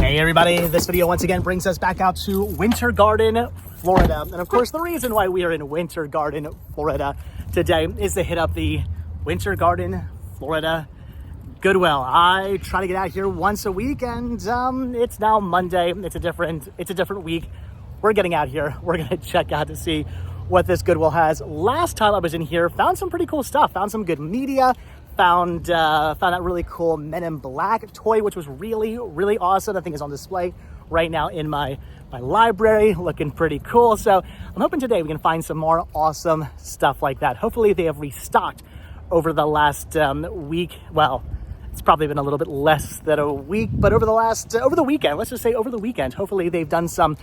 Hey everybody, this video once again brings us back out to Winter Garden, Florida. And of course, the reason why we are in Winter Garden, Florida today is to hit up the Winter Garden, Florida Goodwill. I try to get out here once a week, and it's now Monday. It's a different week. We're getting out here. We're gonna check out to see what this Goodwill has. Last time I was in here, found some pretty cool stuff, found some good media, found that really cool Men in Black toy, which was really awesome. I think is on display right now in my library, looking pretty cool. So I'm hoping today we can find some more awesome stuff like that. Hopefully they have restocked over the last week. Well, it's probably been a little bit less than a week, but over the weekend, let's just say over the weekend, hopefully they've done some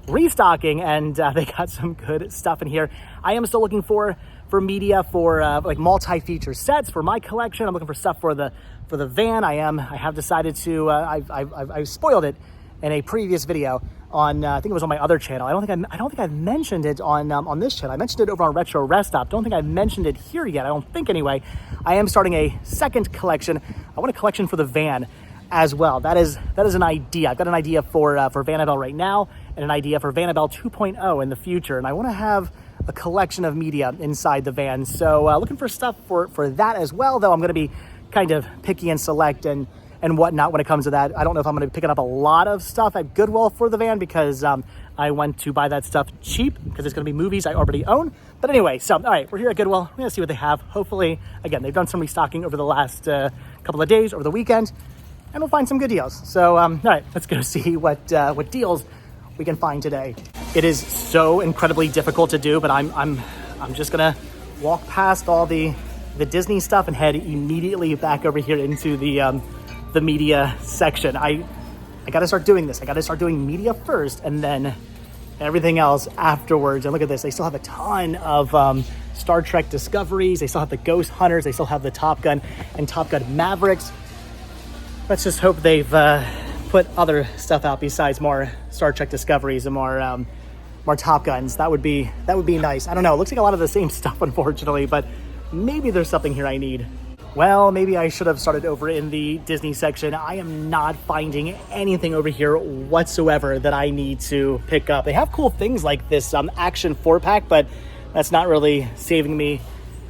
restocking and they got some good stuff in here. I am still looking for media for like multi-feature sets for my collection. I'm looking for stuff for the van. I have decided to I've spoiled it in a previous video on I think it was on my other channel. I don't think I've mentioned it on this channel. I mentioned it over on Retro Rest Stop. Don't think I've mentioned it here yet. I don't think anyway. I am starting a second collection. I want a collection for the van as well. That is an idea. I've got an idea for Vanabelle right now and an idea for Vanabelle 2.0 in the future. And I want to have a collection of media inside the van. So looking for stuff for that as well, though I'm going to be kind of picky and select and whatnot when it comes to that. I don't know if I'm going to be picking up a lot of stuff at Goodwill for the van because I went to buy that stuff cheap because it's going to be movies I already own. But anyway, so all right, we're here at Goodwill. We're going to see what they have. Hopefully, again, they've done some restocking over the last couple of days, over the weekend, and we'll find some good deals. So all right, let's go see what deals we can find today. It is so incredibly difficult to do, but I'm just gonna walk past all the Disney stuff and head immediately back over here into the media section. I gotta start doing this. I gotta start doing media first and then everything else afterwards. And look at this, they still have a ton of Star Trek Discoveries. They still have the Ghost Hunters. They still have the Top Gun and Top Gun Mavericks. Let's just hope they've put other stuff out besides more Star Trek Discoveries and more Top Guns. That would be nice. I don't know. It looks like a lot of the same stuff, unfortunately, but maybe there's something here I need. Well, maybe I should have started over in the Disney section. I am not finding anything over here whatsoever that I need to pick up. They have cool things like this action 4-pack, but that's not really saving me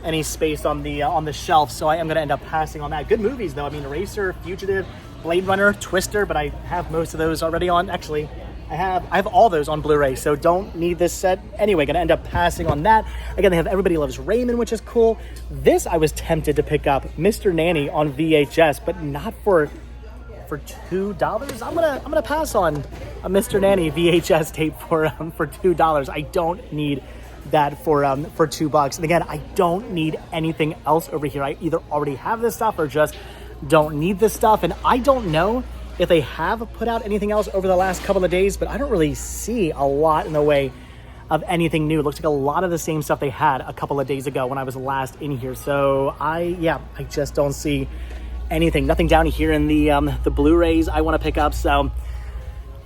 any space on the shelf, so I am going to end up passing on that. Good movies, though. I mean, Racer, Fugitive, Blade Runner, Twister, but I have most of those already on. Actually, I have all those on Blu-ray, so don't need this set anyway. Gonna end up passing on that. Again, they have Everybody Loves Raymond, which is cool. This I was tempted to pick up, Mr. Nanny on VHS, but not for $2. I'm gonna pass on a Mr. Nanny VHS tape for $2. I don't need that for $2. And again, I don't need anything else over here. I either already have this stuff or just don't need this stuff. And I don't know if they have put out anything else over the last couple of days, but I don't really see a lot in the way of anything new. It looks like a lot of the same stuff they had a couple of days ago when I was last in here. So I just don't see anything. Nothing down here in the Blu-rays I want to pick up. So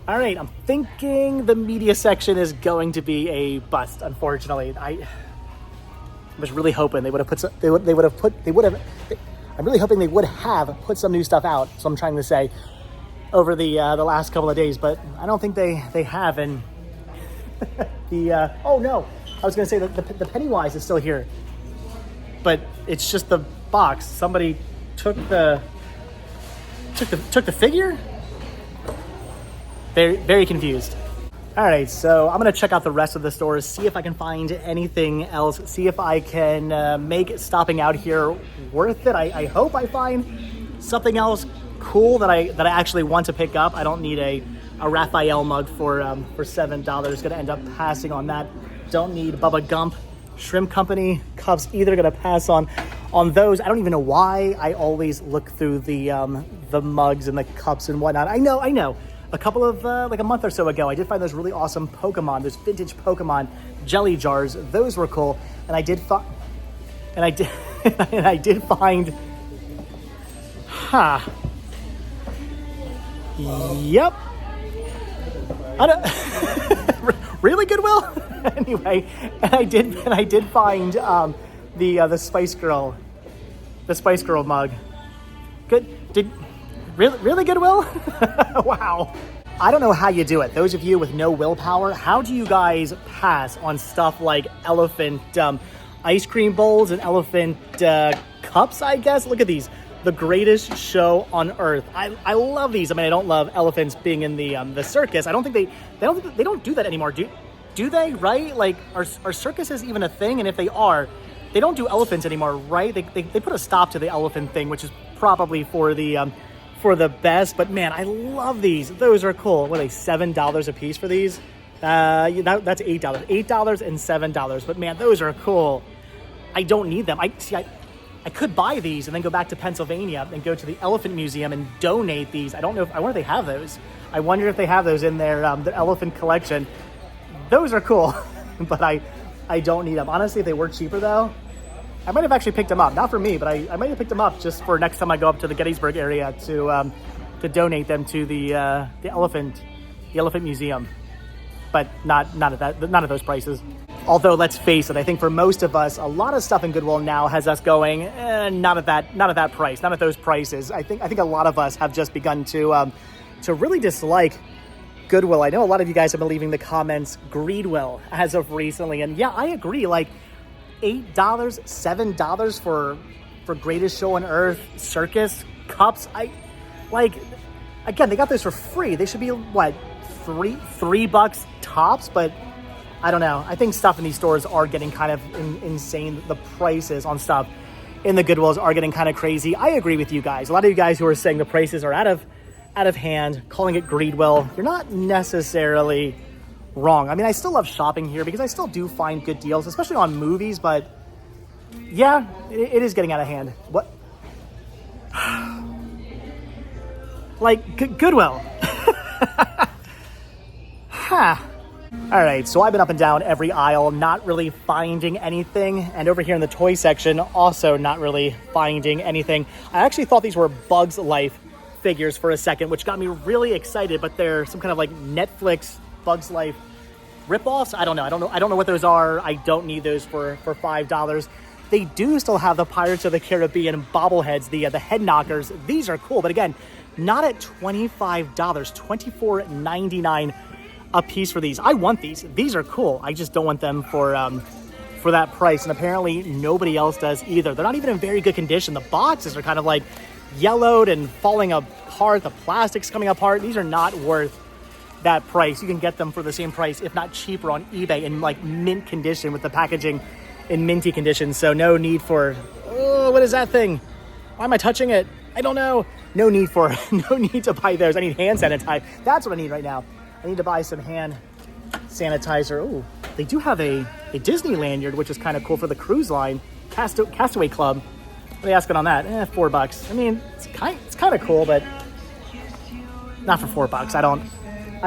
all right, I'm thinking the media section is going to be a bust, unfortunately. I was really hoping they would have I'm really hoping they would have put some new stuff out, so I'm trying to say, over the last couple of days, but I don't think they have. And oh no, I was going to say that the Pennywise is still here, but it's just the box. Somebody took the figure? Very, very confused. All right, so I'm gonna check out the rest of the stores, see if I can find anything else, see if I can make stopping out here worth it. I hope I find something else cool that I actually want to pick up. I don't need a Raphael mug for $7. Gonna end up passing on that. Don't need Bubba Gump, Shrimp Company cups either. Gonna pass on those. I don't even know why I always look through the mugs and the cups and whatnot. I know. A couple of, like a month or so ago, I did find those really awesome Pokemon, those vintage Pokemon jelly jars. Those were cool. And I did find, yep. I don't, really, Goodwill? Anyway, and I did find the Spice Girl mug. Good. Really, Goodwill? Wow. I don't know how you do it. Those of you with no willpower, how do you guys pass on stuff like elephant ice cream bowls and elephant cups, I guess? Look at these. The greatest show on earth. I love these. I mean, I don't love elephants being in the circus. I don't think they don't do that anymore. Do they? Right? Like, are circuses even a thing? And if they are, they don't do elephants anymore, right? They put a stop to the elephant thing, which is probably for the best. But man, I love these. Those are cool. What are they? $7 a piece for these? That's $8. $8 and $7. But man, those are cool. I don't need them. I could buy these and then go back to Pennsylvania and go to the Elephant Museum and donate these. I wonder if they have those. I wonder if they have those in their elephant collection. Those are cool, but I don't need them. Honestly, if they were cheaper though, I might have actually picked them up. Not for me, but I might have picked them up just for next time I go up to the Gettysburg area to donate them to the Elephant Museum. But not at those prices. Although, let's face it, I think for most of us, a lot of stuff in Goodwill now has us going, not at that price, not at those prices. I think a lot of us have just begun to really dislike Goodwill. I know a lot of you guys have been leaving the comments Greedwill as of recently, and yeah, I agree. Like $8, $7 for greatest show on earth circus cups. Again, they got those for free. They should be what, $3 tops, but I don't know. I think stuff in these stores are getting kind of insane. The prices on stuff in the Goodwills are getting kind of crazy. I agree with you guys. A lot of you guys who are saying the prices are out of hand, calling it Greedwill, you're not necessarily wrong. I mean, I still love shopping here because I still do find good deals, especially on movies, but yeah, it is getting out of hand. What? Like, Goodwill. Huh. All right, so I've been up and down every aisle, not really finding anything. And over here in the toy section, also not really finding anything. I actually thought these were Bugs Life figures for a second, which got me really excited, but they're some kind of like Netflix Bugs Life ripoffs. I don't know what those are. I don't need those for $5. They do still have the Pirates of the Caribbean bobbleheads, the head knockers. These are cool, but again, not at $25, $24.99 a piece for these. I want these. These are cool. I just don't want them for that price. And apparently nobody else does either. They're not even in very good condition. The boxes are kind of like yellowed and falling apart. The plastic's coming apart. These are not worth that price. You can get them for the same price, if not cheaper, on eBay in like mint condition with the packaging in minty condition. So no need for, oh, what is that thing? Why am I touching it? I don't know. No need to buy those. I need hand sanitizer. That's what I need right now. I need to buy some hand sanitizer. Oh, they do have a Disney lanyard, which is kind of cool for the cruise line. Castaway Club. What are they asking on that? $4. I mean, it's kind of cool, but not for $4. I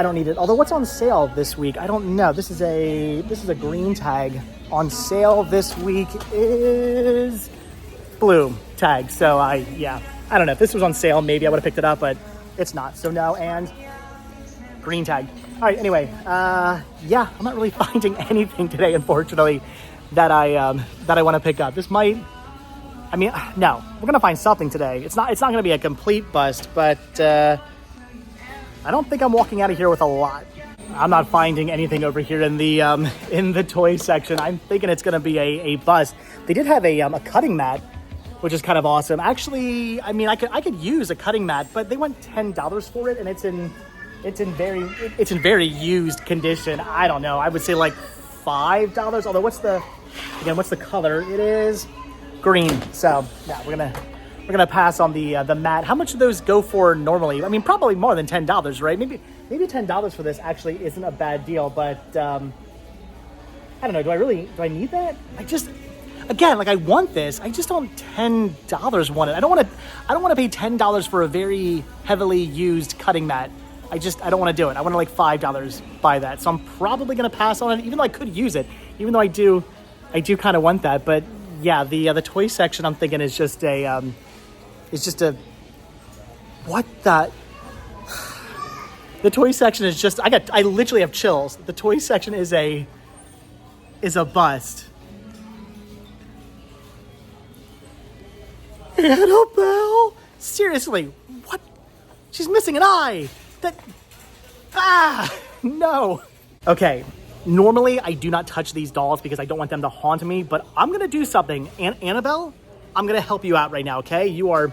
don't need it. Although, what's on sale this week? I don't know. This is a green tag. On sale this week is blue tag. So I don't know. If this was on sale, maybe I would have picked it up, but it's not. So no, and green tag. All right, anyway, I'm not really finding anything today, unfortunately, that I want to pick up. No, we're gonna find something today. It's not gonna be a complete bust, but I don't think I'm walking out of here with a lot. I'm not finding anything over here in the toy section. I'm thinking it's gonna be a bust. They did have a cutting mat, which is kind of awesome. Actually, I mean, I could use a cutting mat, but they want $10 for it, and it's in very used condition. I don't know. I would say like $5. Although what's the color? It is green. So yeah, we're gonna pass on the mat. How much do those go for normally? I mean, probably more than $10, right? Maybe $10 for this actually isn't a bad deal. But I don't know. Do I need that? I want this. I just don't $10 want it. I don't want to pay $10 for a very heavily used cutting mat. I don't want to do it. I want to like $5 buy that. So I'm probably going to pass on it, even though I could use it, even though I do kind of want that. But yeah, the toy section I'm thinking is just what the toy section is just, I literally have chills. The toy section is a bust. Annabelle? Seriously, She's missing an eye. No. Okay, normally I do not touch these dolls because I don't want them to haunt me, but I'm gonna do something. Annabelle, I'm gonna help you out right now, okay? You are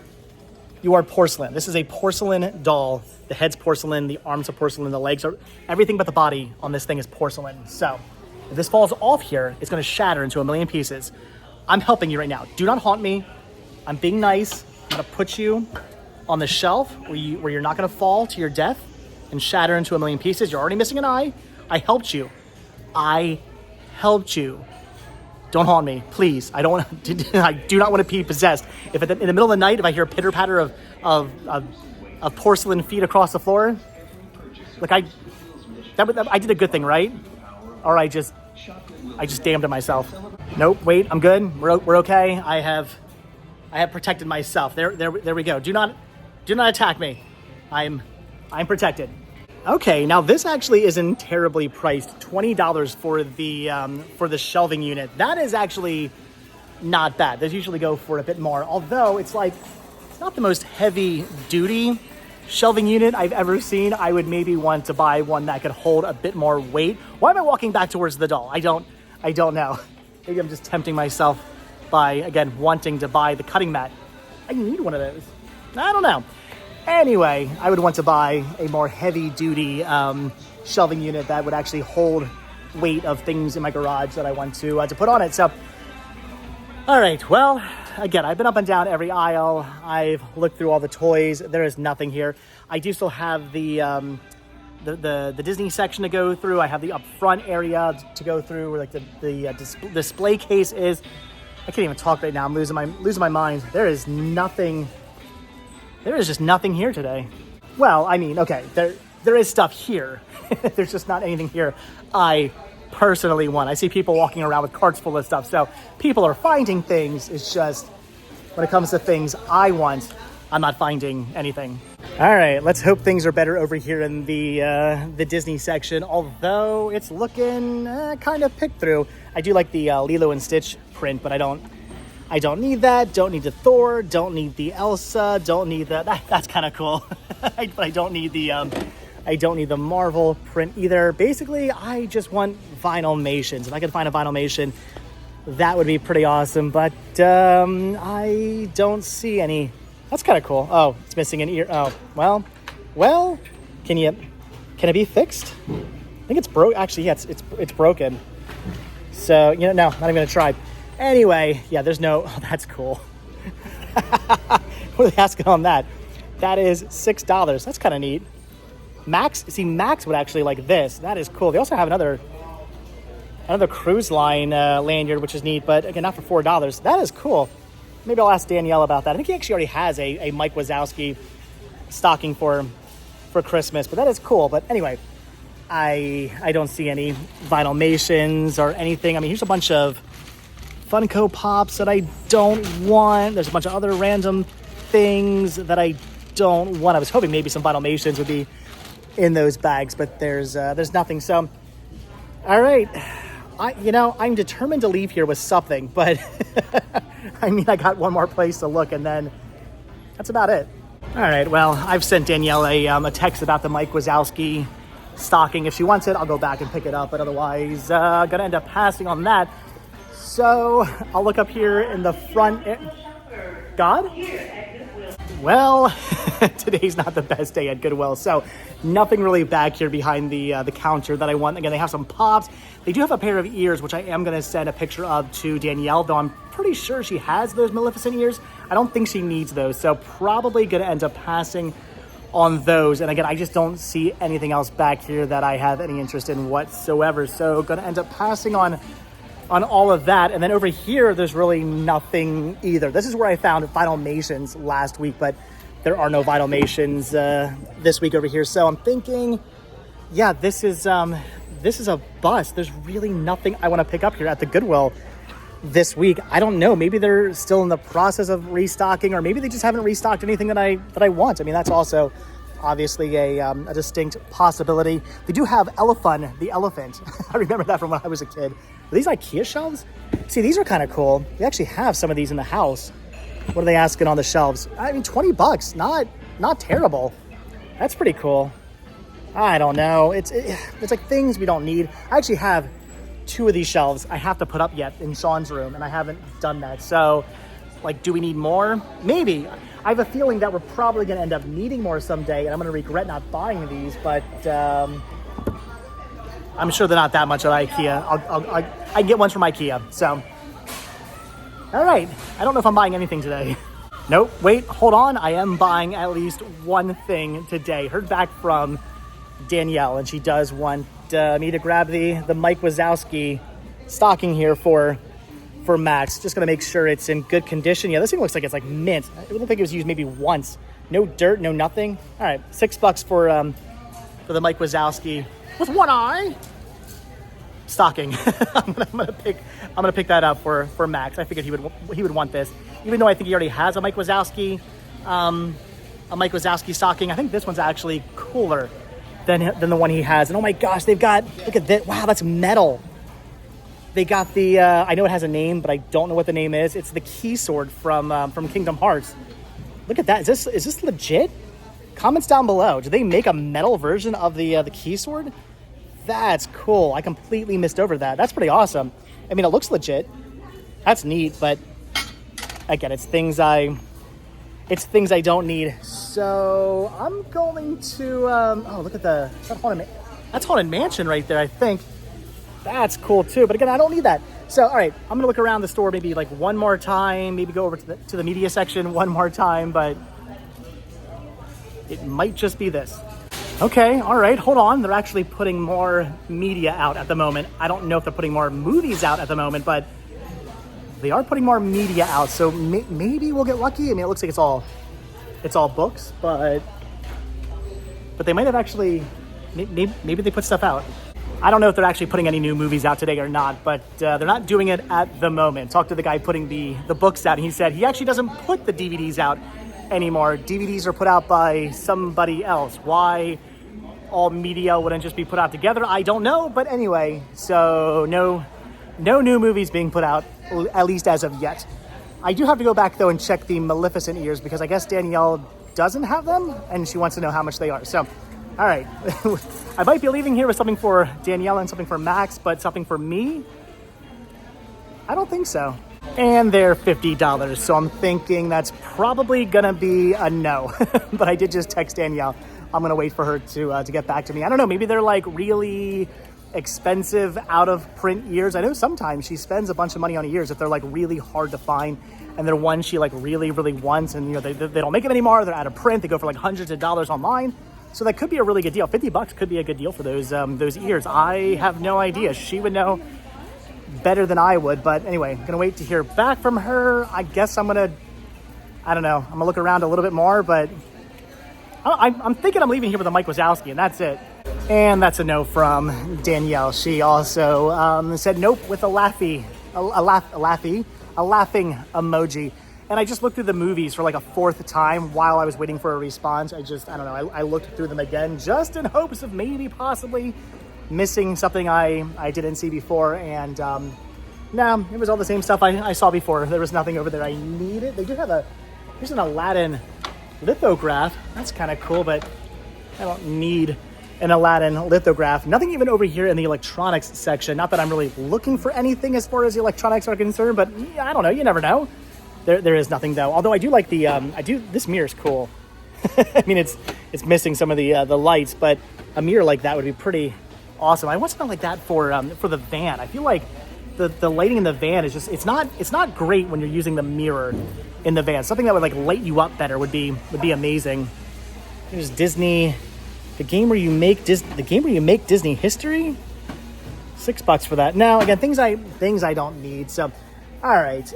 porcelain. This is a porcelain doll. The head's porcelain, the arms are porcelain, the legs are, everything but the body on this thing is porcelain. So if this falls off here, it's gonna shatter into a million pieces. I'm helping you right now. Do not haunt me. I'm being nice. I'm gonna put you on the shelf where you're not gonna fall to your death and shatter into a million pieces. You're already missing an eye. I helped you. Don't haunt me, please. I do not want to be possessed. If in the middle of the night, if I hear a pitter patter of porcelain feet across the floor, look, I did a good thing, right? Or I just damned myself. Nope. Wait, I'm good. We're okay. I have protected myself. There we go. Do not attack me. I'm protected. Okay, now this actually isn't terribly priced. $20 for the shelving unit. That is actually not bad. Those usually go for a bit more. Although it's not the most heavy duty shelving unit I've ever seen. I would maybe want to buy one that could hold a bit more weight. Why am I walking back towards the doll? I don't know. Maybe I'm just tempting myself by, again, wanting to buy the cutting mat. I need one of those. I don't know. Anyway, I would want to buy a more heavy-duty shelving unit that would actually hold weight of things in my garage that I want to put on it. So, all right. Well, again, I've been up and down every aisle. I've looked through all the toys. There is nothing here. I do still have the Disney section to go through. I have the up front area to go through, where the display case is. I can't even talk right now. I'm losing my mind. There is nothing. There is just nothing here today. Well, I mean, okay, there is stuff here. There's just not anything here I personally want. I see people walking around with carts full of stuff. So people are finding things. It's just when it comes to things I want, I'm not finding anything. All right, let's hope things are better over here in the Disney section. Although it's looking kind of picked through. I do like the Lilo and Stitch print, but I don't need that. Don't need the Thor. Don't need the Elsa. Don't need that's kind of cool. But I don't need the Marvel print either. Basically, I just want Vinylmations. If I could find a Vinylmation, that would be pretty awesome. But I don't see any. That's kind of cool. Oh, it's missing an ear. Oh, well. Can it be fixed? I think it's broke. Actually, yeah, it's broken. So no, not even gonna try. Anyway, yeah, there's no. Oh, that's cool. What are they asking on that? That is $6. That's kind of neat. Max would actually like this. That is cool. They also have another cruise line lanyard, which is neat, but again, not for $4. That is cool. Maybe I'll ask Danielle about that. I think he actually already has a Mike Wazowski stocking for Christmas, but that is cool. But anyway, I don't see any Vinylmations or anything. I mean, here's a bunch of Funko Pops that I don't want. There's a bunch of other random things that I don't want. I was hoping maybe some Vinylmations would be in those bags, but there's nothing. So, all right, I'm determined to leave here with something, but I mean, I got one more place to look, and then that's about it. All right, well, I've sent Danielle a text about the Mike Wazowski stocking. If she wants it, I'll go back and pick it up, but otherwise, gonna end up passing on that. So I'll look up here in the front. God? Well, today's not the best day at Goodwill, so nothing really back here behind the counter that I want. Again, they have some pops. They do have a pair of ears, which I am going to send a picture of to Danielle, though I'm pretty sure she has those Maleficent ears. I don't think she needs those, so probably going to end up passing on those. And again, I just don't see anything else back here that I have any interest in whatsoever, so going to end up passing on all of that. And then over here, there's really nothing either. This is where I found Vinylmations last week, but there are no Vinylmations this week over here. So I'm thinking, yeah, this is a bust. There's really nothing I want to pick up here at the Goodwill this week. I don't know. Maybe they're still in the process of restocking, or maybe they just haven't restocked anything that I want. I mean, that's also obviously a distinct possibility. They do have Elephant, the elephant. I remember that from when I was a kid. Are these IKEA shelves? See, these are kind of cool. They actually have some of these in the house. What are they asking on the shelves? I mean, $20, not terrible. That's pretty cool. I don't know. It's like things we don't need. I actually have 2 of these shelves I have to put up yet in Sean's room, and I haven't done that. So, like, do we need more? Maybe. I have a feeling that we're probably going to end up needing more someday, and I'm going to regret not buying these, but I'm sure they're not that much at IKEA. I get ones from IKEA, so. All right. I don't know if I'm buying anything today. Nope. Wait, hold on. I am buying at least one thing today. Heard back from Danielle, and she does want me to grab the Mike Wazowski stocking here for Max. Just gonna make sure it's in good condition. Yeah, this thing looks like it's like mint. I don't think it was used maybe once. No dirt, no nothing. All right, $6 for the Mike Wazowski with one eye stocking. I'm gonna pick that up for Max. I figured he would want this, even though I think he already has a Mike Wazowski stocking. I think this one's actually cooler than the one he has. And oh my gosh, they've got, look at that. Wow, that's metal. They got the, I know it has a name, but I don't know what the name is. It's the key sword from Kingdom Hearts. Look at that. Is this legit? Comments down below. Do they make a metal version of the key sword? That's cool. I completely missed over that. That's pretty awesome. I mean, it looks legit. That's neat, but again, it's things I don't need. So I'm going to, oh, look at that's Haunted Mansion right there, I think. That's cool too, but again, I don't need that. So, all right, I'm gonna look around the store maybe like one more time, maybe go over to the media section one more time, but it might just be this. Okay, all right, hold on. They're actually putting more media out at the moment. I don't know if they're putting more movies out at the moment, but they are putting more media out, so maybe we'll get lucky. I mean, it looks like it's all books, but they might have actually, maybe they put stuff out. I don't know if they're actually putting any new movies out today or not, but they're not doing it at the moment. Talked to the guy putting the books out, and he said he actually doesn't put the DVDs out anymore. DVDs are put out by somebody else. Why all media wouldn't just be put out together, I don't know, but anyway, so no new movies being put out, at least as of yet. I do have to go back, though, and check the Maleficent ears, because I guess Danielle doesn't have them, and she wants to know how much they are. So, all right. I might be leaving here with something for Danielle and something for Max, but something for me? I don't think so. And they're $50, so I'm thinking that's probably gonna be a no. But I did just text Danielle. I'm gonna wait for her to get back to me. I don't know, maybe they're like really expensive out of print ears. I know sometimes she spends a bunch of money on ears if they're like really hard to find and they're ones she like really wants, and you know they don't make them anymore, they're out of print, they go for like hundreds of dollars online. So that could be a really good deal. $50 could be a good deal for those ears. I have no idea. She would know better than I would. But anyway, I'm gonna wait to hear back from her. I guess I'm gonna look around a little bit more, but I'm thinking I'm leaving here with a Mike Wazowski, and that's it. And that's a no from Danielle. She also said nope with a laughing emoji. And I just looked through the movies for like a 4th time while I was waiting for a response. I don't know. I looked through them again just in hopes of maybe possibly missing something I didn't see before. And no, it was all the same stuff I saw before. There was nothing over there I needed. They do have here's an Aladdin lithograph. That's kind of cool, but I don't need an Aladdin lithograph. Nothing even over here in the electronics section. Not that I'm really looking for anything as far as the electronics are concerned, but I don't know. You never know. There is nothing though. Although I do like this mirror's cool. I mean, it's missing some of the lights, but a mirror like that would be pretty awesome. I want something like that for the van. I feel like the lighting in the van is just it's not great when you're using the mirror in the van. Something that would like light you up better would be amazing. There's Disney, the game where you make Disney history. $6 for that. Now again, things I don't need. So, all right.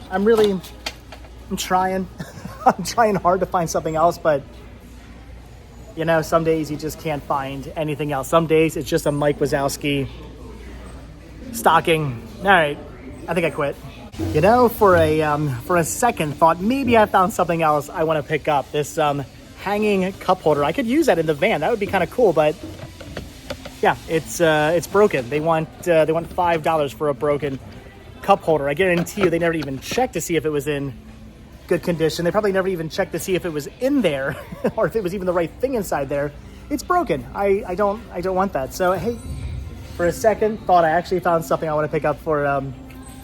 I'm trying. I'm trying hard to find something else, but you know, some days you just can't find anything else. Some days it's just a Mike Wazowski stocking. All right, I think I quit. You know, for a second thought, maybe I found something else I want to pick up. This hanging cup holder. I could use that in the van. That would be kind of cool, but yeah, it's broken. They want $5 for a broken cup holder. I guarantee you they never even checked to see if it was in good condition. They probably never even checked to see if it was in there or if it was even the right thing inside there. It's broken. I don't want that. So hey, for a second thought, I actually found something I want to pick up for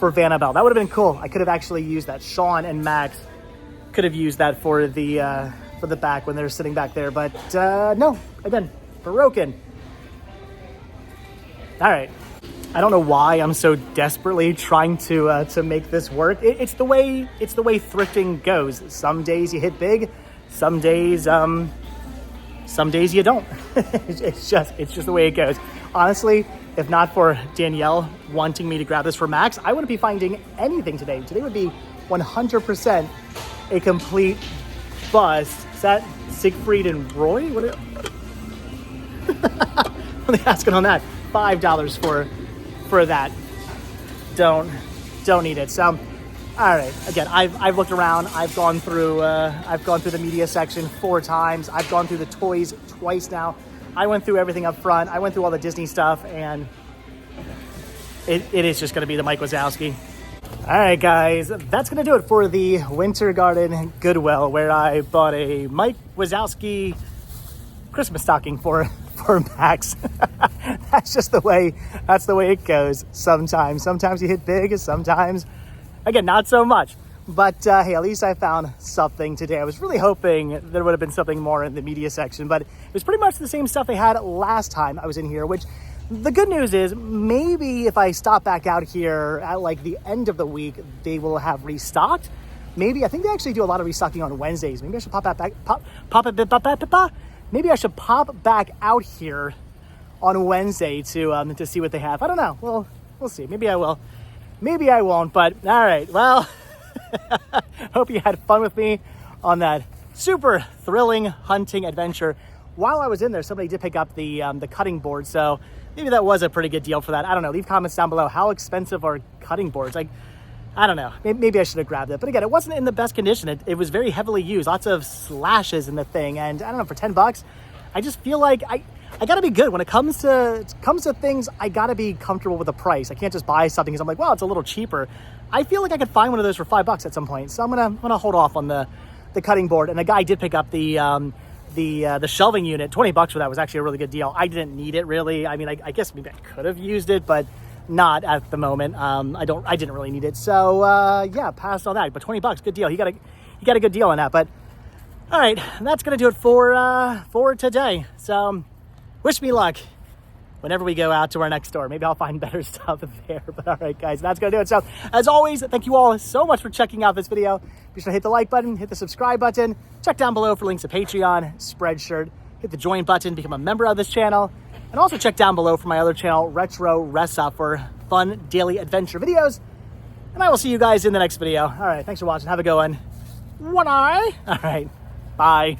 Vanabelle. That would have been cool. I could have actually used that. Sean and Max could have used that for the back when they're sitting back there, but no, again, broken. All right. I don't know why I'm so desperately trying to make this work. It's the way thrifting goes. Some days you hit big, some days you don't. it's just the way it goes. Honestly, if not for Danielle wanting me to grab this for Max, I wouldn't be finding anything today. Today would be 100% a complete bust. Is that Siegfried and Roy? What are they asking on that? $5 for that. Don't need it. So, all right. Again, I've looked around. I've gone through the media section 4 times. I've gone through the toys twice now. I went through everything up front. I went through all the Disney stuff, and it is just going to be the Mike Wazowski. All right, guys, that's going to do it for the Winter Garden Goodwill, where I bought a Mike Wazowski Christmas stocking for Max. That's the way it goes sometimes. Sometimes you hit big, sometimes, again, not so much. But hey, at least I found something today. I was really hoping there would have been something more in the media section, but it was pretty much the same stuff they had last time I was in here, which the good news is maybe if I stop back out here at like the end of the week, they will have restocked. Maybe, I think they actually do a lot of restocking on Wednesdays. Maybe I should maybe I should pop back out here on Wednesday to see what they have. I don't know. We'll see. Maybe I will. Maybe I won't. But all right. Well, hope you had fun with me on that super thrilling hunting adventure. While I was in there, somebody did pick up the cutting board, so maybe that was a pretty good deal for that. I don't know. Leave comments down below. How expensive are cutting boards? Like, I don't know. Maybe I should have grabbed it. But again, it wasn't in the best condition. It was very heavily used. Lots of slashes in the thing. And I don't know, for $10, I just feel like I got to be good. When it comes to things, I got to be comfortable with the price. I can't just buy something because I'm like, well, it's a little cheaper. I feel like I could find one of those for $5 at some point. So I'm gonna hold off on the cutting board. And the guy did pick up the shelving unit. $20 for that was actually a really good deal. I didn't need it really. I mean, I guess maybe I could have used it, but not at the moment. I didn't really need it. So yeah, passed on that. But $20, good deal. He got a good deal on that. But all right, that's gonna do it for today. So wish me luck whenever we go out to our next store. Maybe I'll find better stuff there. But all right, guys, that's gonna do it. So as always, thank you all so much for checking out this video. Be sure to hit the like button, hit the subscribe button, check down below for links to Patreon, Spreadshirt, hit the join button, become a member of this channel, and also check down below for my other channel, Retro Resa, for fun daily adventure videos. And I will see you guys in the next video. All right, thanks for watching. Have a good one. One eye. All right, bye.